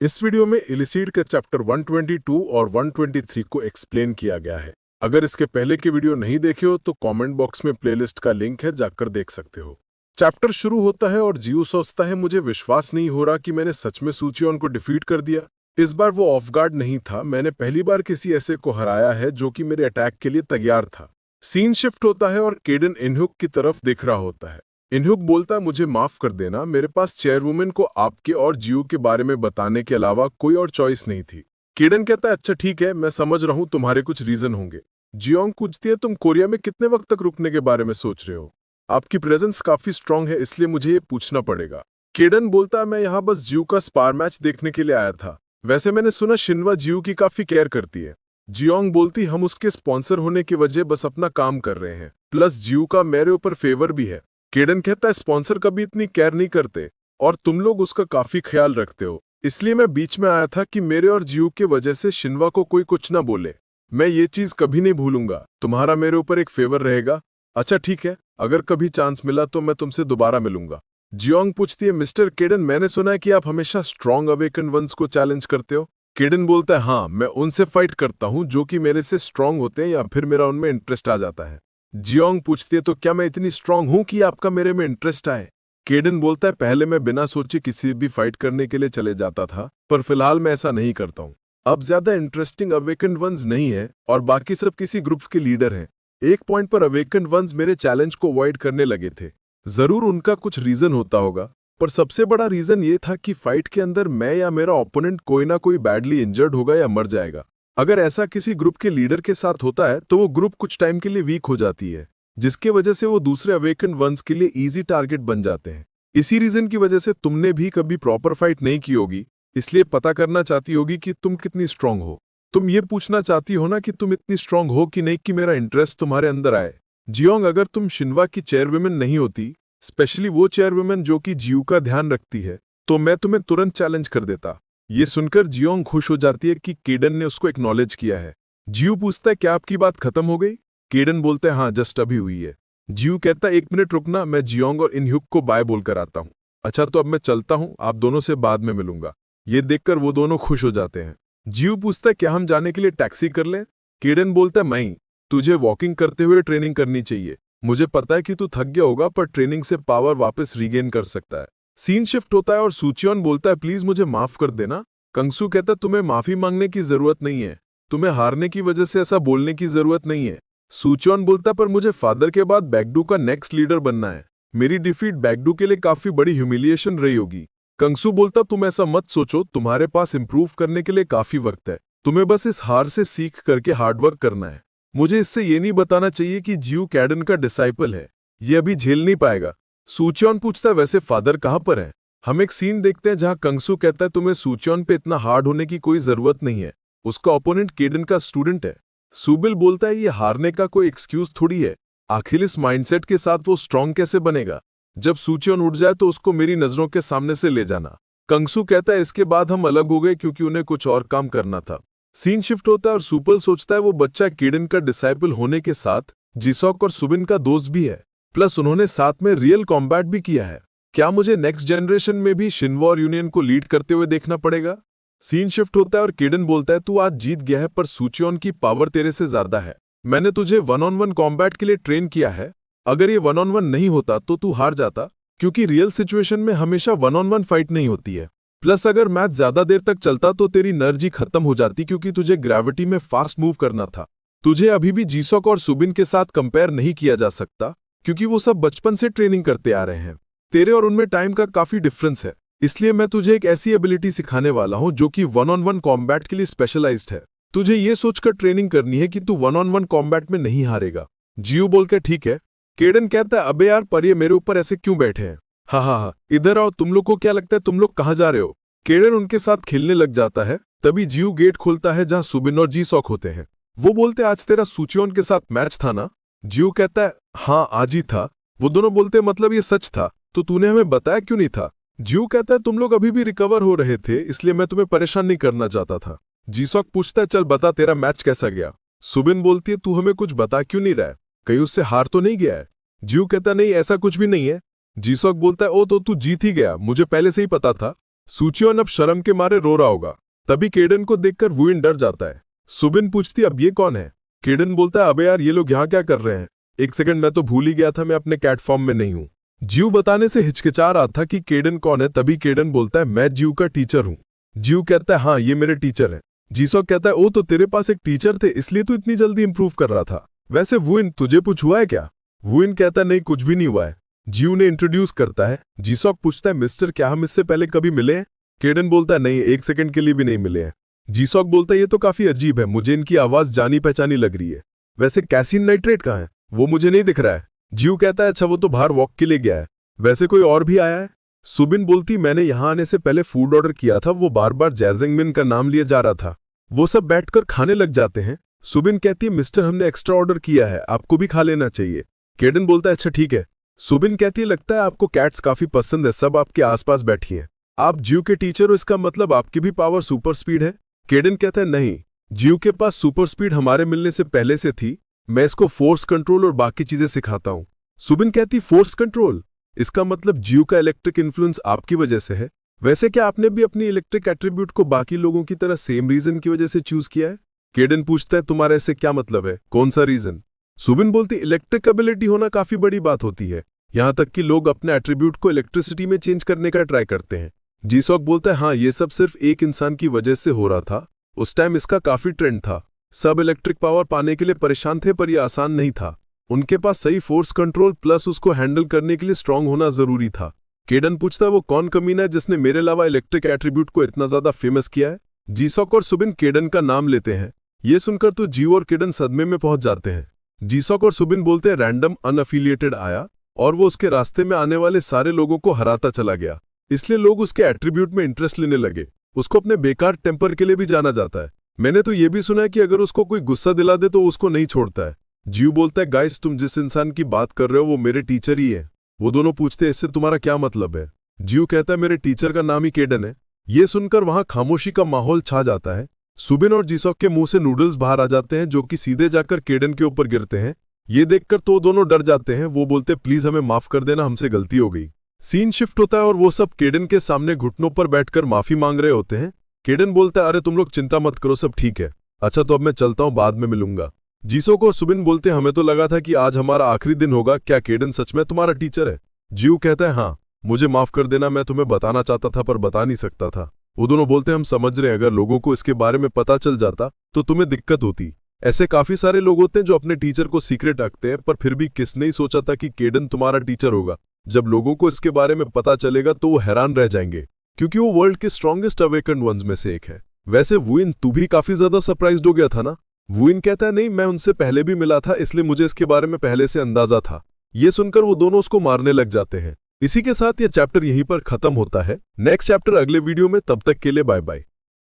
इस वीडियो में इलिसिड के चैप्टर 122 और 123 को एक्सप्लेन किया गया है। अगर इसके पहले के वीडियो नहीं देखे हो तो कमेंट बॉक्स में प्लेलिस्ट का लिंक है, जाकर देख सकते हो। चैप्टर शुरू होता है और जियो सोचता है मुझे विश्वास नहीं हो रहा कि मैंने सच में सूचियोन को डिफीट कर दिया। इस बार वो ऑफ गार्ड नहीं था, मैंने पहली बार किसी ऐसे को हराया है जो कि मेरे अटैक के लिए तैयार था। सीन शिफ्ट होता है और केडन इनहुक की तरफ देख रहा होता है। इनहुक बोलता है मुझे माफ कर देना, मेरे पास चेयरवुमन को आपके और जियो के बारे में बताने के अलावा कोई और चॉइस नहीं थी। केडन कहता है अच्छा ठीक है, मैं समझ रहा हूं तुम्हारे कुछ रीजन होंगे। जियोंग पूछती है तुम कोरिया में कितने वक्त तक रुकने के बारे में सोच रहे हो? आपकी प्रेजेंस काफी स्ट्रांग है, इसलिए मुझे ये पूछना पड़ेगा। केडन बोलता है मैं यहाँ बस जियो का स्पार मैच देखने के लिए आया था। वैसे मैंने सुना शिनवा जियो की काफी केयर करती है। जियोंग बोलती हम उसके स्पॉन्सर होने की वजह बस अपना काम कर रहे हैं, प्लस जियो का मेरे ऊपर फेवर भी है। केडन कहता है स्पॉन्सर कभी इतनी केयर नहीं करते और तुम लोग उसका काफी ख्याल रखते हो, इसलिए मैं बीच में आया था कि मेरे और जियो के वजह से शिनवा को कोई कुछ ना बोले। मैं ये चीज कभी नहीं भूलूंगा, तुम्हारा मेरे ऊपर एक फेवर रहेगा। अच्छा ठीक है, अगर कभी चांस मिला तो मैं तुमसे दोबारा मिलूंगा। जियोंग पूछती है मिस्टर केडन, मैंने सुना है कि आप हमेशा स्ट्रॉन्ग अवेकन वंस को चैलेंज करते हो। केडन बोलता है हाँ, मैं उनसे फाइट करता हूँ जो कि मेरे से स्ट्रांग होते हैं या फिर मेरा उनमें इंटरेस्ट आ जाता है। जियोंग पूछती है तो क्या मैं इतनी स्ट्रांग हूं कि आपका मेरे में इंटरेस्ट आए? केडन बोलता है पहले मैं बिना सोचे किसी भी फाइट करने के लिए चले जाता था, पर फिलहाल मैं ऐसा नहीं करता हूं। अब ज्यादा इंटरेस्टिंग अवेकन्ड वंस नहीं है और बाकी सब किसी ग्रुप के लीडर हैं। एक पॉइंट पर अवेकन्ड वंस मेरे चैलेंज को अवॉइड करने लगे थे। जरूर उनका कुछ रीजन होता होगा, पर सबसे बड़ा रीजन ये था कि फाइट के अंदर मैं या मेरा ओपोनेंट कोई ना कोई बैडली इंजर्ड होगा या मर जाएगा। अगर ऐसा किसी ग्रुप के लीडर के साथ होता है तो वो ग्रुप कुछ टाइम के लिए वीक हो जाती है, जिसके वजह से वो दूसरे अवेकन वंस के लिए इजी टारगेट बन जाते हैं। इसी रीजन की वजह से तुमने भी कभी प्रॉपर फाइट नहीं की होगी, इसलिए पता करना चाहती होगी कि तुम कितनी स्ट्रांग हो। तुम ये पूछना चाहती हो ना कि तुम इतनी स्ट्रांग हो कि नहीं कि मेरा इंटरेस्ट तुम्हारे अंदर आए। जियोंग, अगर तुम शिनवा की चेयरवुमन नहीं होती, स्पेशली वो चेयरवुमन जो कि जियो का ध्यान रखती है, तो मैं तुम्हें तुरंत चैलेंज कर देता। ये सुनकर जियोंग खुश हो जाती है कि केडन ने उसको एक्नॉलेज किया है। जियो पूछता है क्या आपकी बात खत्म हो गई? केडन बोलता है हाँ, जस्ट अभी हुई है। जियो कहता है 1 मिनट रुकना, मैं जियोंग और इनह्युक को बाय बोलकर आता हूँ। अच्छा तो अब मैं चलता हूँ, आप दोनों से बाद में मिलूंगा। ये देखकर वो दोनों खुश हो जाते हैं। जियो पूछता है क्या हम जाने के लिए टैक्सी कर लें? केडन बोलता है नहीं, तुझे वॉकिंग करते हुए ट्रेनिंग करनी चाहिए। मुझे पता है कि तू थक गया होगा, पर ट्रेनिंग से पावर वापस रीगेन कर सकता है। सीन शिफ्ट होता है और सूचियोन बोलता है प्लीज मुझे माफ कर देना। कंगसू कहता है तुम्हें माफी मांगने की जरूरत नहीं है, तुम्हें हारने की वजह से ऐसा बोलने की जरूरत नहीं है। सूचियोन बोलता है पर मुझे फादर के बाद बैकडू का नेक्स्ट लीडर बनना है। मेरी डिफीट बैकडू के लिए काफी बड़ी ह्यूमिलिएशन रही होगी। कंगसू बोलता तुम ऐसा मत सोचो, तुम्हारे पास इंप्रूव करने के लिए काफी वक्त है। तुम्हें बस इस हार से सीख करके हार्डवर्क करना है। मुझे इससे ये नहीं बताना चाहिए कि जियो कैडन का डिसाइपल है, ये अभी झेल नहीं पाएगा। सूचियोन पूछता है वैसे फादर कहाँ पर है? हम एक सीन देखते हैं जहां कंगसू कहता है तुम्हें सूचियोन पे इतना हार्ड होने की कोई जरूरत नहीं है, उसका ओपोनेंट केडन का स्टूडेंट है। सूबिल बोलता है ये हारने का कोई एक्सक्यूज थोड़ी है, आखिर इस माइंडसेट के साथ वो स्ट्रांग कैसे बनेगा? जब सूचियोन उठ जाए तो उसको मेरी नजरों के सामने से ले जाना। कंगसू कहता है इसके बाद हम अलग हो गए क्योंकि उन्हें कुछ और काम करना था। सीन शिफ्ट होता है और सुपल सोचता है वो बच्चा केडन का डिसाइपल होने के साथ जिसॉक और सुबिन का दोस्त भी है, प्लस उन्होंने साथ में रियल कॉम्बैट भी किया है। क्या मुझे नेक्स्ट जनरेशन में भी शिनवा और यूनियन को लीड करते हुए देखना पड़ेगा? सीन शिफ्ट होता है और केडन बोलता है तू आज जीत गया है, पर सूचियोन की पावर तेरे से ज्यादा है। मैंने तुझे 1-on-1 कॉम्बैट के लिए ट्रेन किया है। अगर ये 1-on-1 नहीं होता तो तू हार जाता, क्योंकि रियल सिचुएशन में हमेशा 1-on-1 फाइट नहीं होती है। प्लस अगर मैच ज्यादा देर तक चलता तो तेरी एनर्जी खत्म हो जाती, क्योंकि तुझे ग्रेविटी में फास्ट मूव करना था। तुझे अभी भी जीसॉक और सुबिन के साथ कंपेयर नहीं किया जा सकता, क्योंकि वो सब बचपन से ट्रेनिंग करते आ रहे हैं। तेरे और उनमें टाइम का काफी डिफरेंस है, इसलिए मैं तुझे एक ऐसी एबिलिटी सिखाने वाला हूं जो कि 1-on-1 कॉम्बैट के लिए स्पेशलाइज्ड है। तुझे ये सोचकर ट्रेनिंग करनी है कि तू 1-on-1 कॉम्बैट में नहीं हारेगा। जियो बोलकर ठीक है। केडन कहता है अबे यार, पर ये मेरे ऊपर ऐसे क्यों बैठे हैं? हाँ, इधर आओ, तुम लोग को क्या लगता है तुम लोग कहाँ जा रहे हो? केडन उनके साथ खेलने लग जाता है। तभी जियो गेट खोलता है जहां सुबिन और जीसॉक होते हैं। वो बोलते आज तेरा सूचियोन के साथ मैच था ना? जियो कहता है हाँ आज ही था। वो दोनों बोलते मतलब ये सच था, तो तूने हमें बताया क्यों नहीं था? जियो कहता है तुम लोग अभी भी रिकवर हो रहे थे, इसलिए मैं तुम्हें परेशान नहीं करना चाहता था। जीसॉक पूछता है चल बता तेरा मैच कैसा गया? सुबिन बोलती है तू हमें कुछ बता क्यों नहीं रहा है, कहीं उससे हार तो नहीं गया है? जियो कहता नहीं ऐसा कुछ भी नहीं है। जीसॉक बोलता है ओ तो तू जीत ही गया, मुझे पहले से ही पता था। सूचियोन अब शर्म के मारे रो रहा होगा। तभी केडन को देखकर वुइन डर जाता है। सुबिन पूछती अब ये कौन है? केडन बोलता है अबे यार ये लोग यहाँ क्या कर रहे हैं? एक सेकंड, मैं तो भूल ही गया था मैं अपने कैट फॉर्म में नहीं हूँ। जियो बताने से हिचकिचा रहा था कि केडन कौन है। तभी केडन बोलता है मैं जियो का टीचर हूँ। जियो कहता है हाँ ये मेरे टीचर हैं। जीसॉक कहता है ओ तो तेरे पास एक टीचर थे इसलिए तू इतनी जल्दी इंप्रूव कर रहा था। वैसे वुइन तुझे कुछ हुआ है क्या? वुइन कहता है नहीं कुछ भी नहीं हुआ है। जियो ने इंट्रोड्यूस करता है। जीसॉक पूछता है मिस्टर क्या हम इससे पहले कभी मिले हैं? केडन बोलता है नहीं, एक सेकंड के लिए भी नहीं मिले हैं। जीसॉक बोलता है ये तो काफी अजीब है, मुझे इनकी आवाज जानी पहचानी लग रही है। वैसे कैसीन नाइट्रेट कहाँ है? वो मुझे नहीं दिख रहा है। जियो कहता है अच्छा वो तो बाहर वॉक के लिए गया है। वैसे कोई और भी आया है? सुबिन बोलती मैंने यहाँ आने से पहले फूड ऑर्डर किया था, वो बार बार जैजिंगमिन का नाम लिया जा रहा था। वो सब बैठकर खाने लग जाते हैं। सुबिन कहती है मिस्टर हमने एक्स्ट्रा ऑर्डर किया है, आपको भी खा लेना चाहिए। केडन बोलता है अच्छा ठीक है। सुबिन कहती है लगता है आपको कैट्स काफी पसंद है, सब आपके आसपास बैठी हैं। आप जियो के टीचर हो, इसका मतलब आपकी भी पावर सुपर स्पीड है? केडन कहता है नहीं, जियो के पास सुपर स्पीड हमारे मिलने से पहले से थी, मैं इसको फोर्स कंट्रोल और बाकी चीजें सिखाता हूँ। सुबिन कहती फोर्स कंट्रोल, इसका मतलब जियो का इलेक्ट्रिक इन्फ्लुएंस आपकी वजह से है। वैसे क्या आपने भी अपनी इलेक्ट्रिक एट्रीब्यूट को बाकी लोगों की तरह सेम रीजन की वजह से चूज किया है? केडन पूछता है तुम्हारा इससे क्या मतलब है, कौन सा रीजन? सुबिन बोलती इलेक्ट्रिक एबिलिटी होना काफी बड़ी बात होती है, यहाँ तक कि लोग अपने एट्रीब्यूट को इलेक्ट्रिसिटी में चेंज करने का ट्राई करते हैं। जीसॉक बोलता है हाँ ये सब सिर्फ एक इंसान की वजह से हो रहा था, उस टाइम इसका काफी ट्रेंड था, सब इलेक्ट्रिक पावर पाने के लिए परेशान थे पर यह आसान नहीं था। उनके पास सही फोर्स कंट्रोल प्लस उसको हैंडल करने के लिए स्ट्रांग होना जरूरी था। केडन पूछता है वो कौन कमीना है जिसने मेरे अलावा इलेक्ट्रिक एट्रीब्यूट को इतना ज्यादा फेमस किया है? जीसॉक और सुबिन केडन का नाम लेते हैं। ये सुनकर तो जियो और केडन सदमे में पहुंच जाते हैं। जीसॉक और सुबिन बोलते हैं रैंडम अनअफिलिएटेड आया और वो उसके रास्ते में आने वाले सारे लोगों को हराता चला गया, इसलिए लोग उसके एट्रीब्यूट में इंटरेस्ट लेने लगे। उसको अपने बेकार टेम्पर के लिए भी जाना जाता है। मैंने तो ये भी सुना है कि अगर उसको कोई गुस्सा दिला दे तो उसको नहीं छोड़ता है। जियो बोलता है गाइस तुम जिस इंसान की बात कर रहे हो वो मेरे टीचर ही है। वो दोनों पूछते हैं इससे तुम्हारा क्या मतलब है? जियो कहता है मेरे टीचर का नाम ही केडन है। ये सुनकर वहां खामोशी का माहौल छा जाता है। सुबिन और जीसॉक के मुंह से नूडल्स बाहर आ जाते हैं जो कि सीधे जाकर केडन के ऊपर गिरते हैं। ये देखकर तो दोनों डर जाते हैं। वो बोलते प्लीज हमें माफ कर देना, हमसे गलती हो गई। सीन शिफ्ट होता है और वो सब केडन के सामने घुटनों पर बैठकर माफी मांग रहे होते हैं। केडन बोलता है अरे तुम लोग चिंता मत करो, सब ठीक है। अच्छा तो अब मैं चलता हूँ, बाद में मिलूंगा। जीसॉक और सुबिन बोलते हमें तो लगा था कि आज हमारा आखिरी दिन होगा, क्या केडन सच में तुम्हारा टीचर है? जियो कहता है हाँ, मुझे माफ कर देना, मैं तुम्हें बताना चाहता था पर बता नहीं सकता था। वो दोनों बोलते हैं हम समझ रहे हैं, अगर लोगों को इसके बारे में पता चल जाता तो तुम्हें दिक्कत होती। ऐसे काफी सारे लोग होते हैं जो अपने टीचर को सीक्रेट रखते हैं, पर फिर भी किसने ही सोचा था कि केडन तुम्हारा टीचर होगा। जब लोगों को इसके बारे में पता चलेगा तो वो हैरान रह जाएंगे, क्योंकि वो वर्ल्ड के स्ट्रॉन्गेस्ट अवेकन्ड वंस में से एक है। वैसे वुइन तू भी काफी ज्यादा सरप्राइज्ड हो गया था ना? वुइन कहता है नहीं, मैं उनसे पहले भी मिला था इसलिए मुझे इसके बारे में पहले से अंदाजा था। ये सुनकर वो दोनों उसको मारने लग जाते हैं। इसी के साथ ये चैप्टर यहीं पर खत्म होता है। नेक्स्ट चैप्टर अगले वीडियो में, तब तक के लिए बाय बाय।